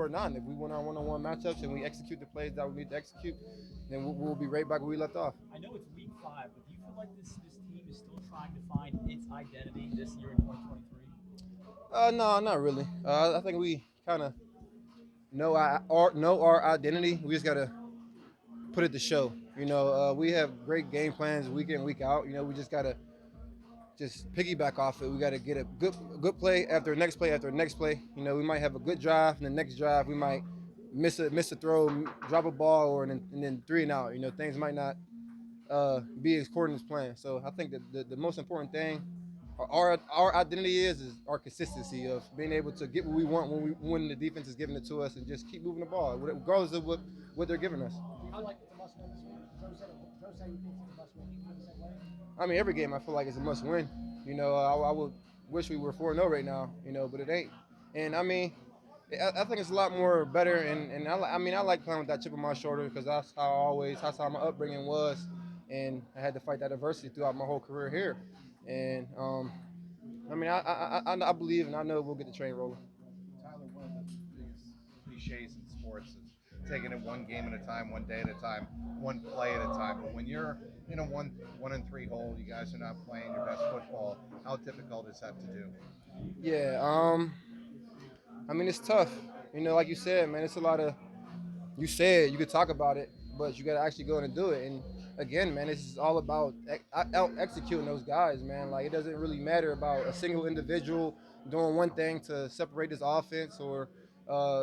or not. If we win our one-on-one matchups and we execute the plays that we need to execute, then we'll be right back where we left off. I know it's week 5, but do you feel like this team is still trying to find its identity this year in 2023? No, not really. I think we kind of know our identity. We just gotta put it to show. We have great game plans week in week out. We just gotta just piggyback off it. We gotta get a good play after the next play after the next play. We might have a good drive, and the next drive we might miss a throw, drop a ball, and then 3 and out. Things might not be according to plan. So I think that the most important thing, our identity is our consistency of being able to get what we want when the defense is giving it to us, and just keep moving the ball regardless of what they're giving us. Do you feel like it's a must win this week? Joe said he thinks it's a must win. Do you feel the same way? I mean, every game I feel like it's a must win. I would wish we were 4-0 right now, but it ain't. And I mean, I think it's a lot more better. And I like playing with that chip on my shoulder because that's how my upbringing was. And I had to fight that adversity throughout my whole career here. And I mean, I believe and I know we'll get the train rolling. Tyler, one of the biggest cliches in sports is taking it one game at a time, one day at a time, one play at a time. But when you're in a 1-3 hole, you guys are not playing your best football. How difficult is that to do? Yeah. I mean, it's tough. Like you said, man, it's a lot of. You said you could talk about it, but you got to actually go in and do it. And again, man, it's all about executing those guys, man. Like, it doesn't really matter about a single individual doing one thing to separate this offense or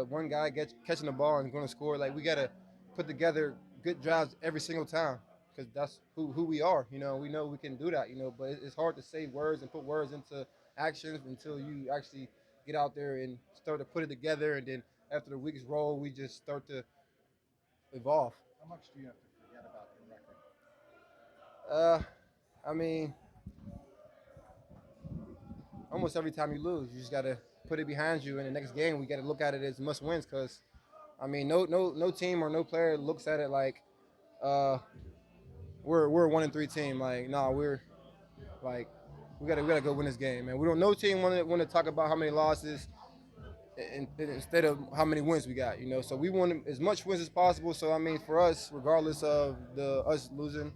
one guy catching the ball and going to score. Like, we got to put together good drives every single time because that's who we are. We know we can do that, but it's hard to say words and put words into actions until you actually get out there and start to put it together. And then after the weeks roll, we just start to evolve. How much do you have to forget about your record? I mean, almost every time you lose, you just gotta put it behind you. In the next game, we gotta look at it as must wins because, I mean, no team or no player looks at it like we're a 1-3 team. Like, no, we're like we gotta go win this game, man. We don't. No team want to talk about how many losses instead of how many wins we got. So we want as much wins as possible. So I mean, for us, regardless of us losing,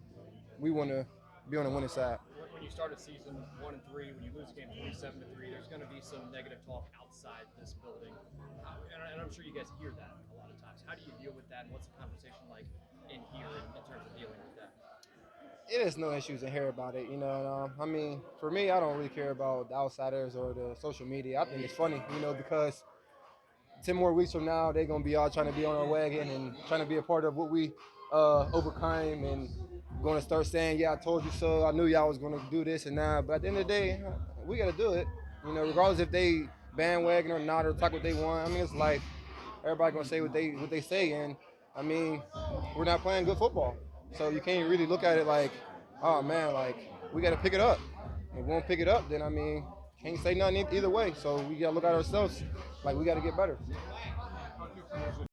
we want to be on the winning side. When you start a season 1-3, when you lose a game 27-3, there's going to be some negative talk outside this building, and I'm sure you guys hear that a lot of times. How do you deal with that, and what's the conversation like in here in terms of dealing with that? It is no issues in here about it. I mean, for me, I don't really care about the outsiders or the social media. I think it's funny, because 10 more weeks from now, they're going to be all trying to be on our wagon and trying to be a part of what we overcame and going to start saying, yeah, I told you so. I knew y'all was going to do this and that. But at the end of the day, we got to do it. Regardless if they bandwagon or not or talk what they want. I mean, it's life. Everybody going to say what they say. And, I mean, we're not playing good football. So you can't really look at it like, oh, man, like, we got to pick it up. If we won't pick it up, then, I mean, can't say nothing either way. So we got to look at ourselves like we got to get better.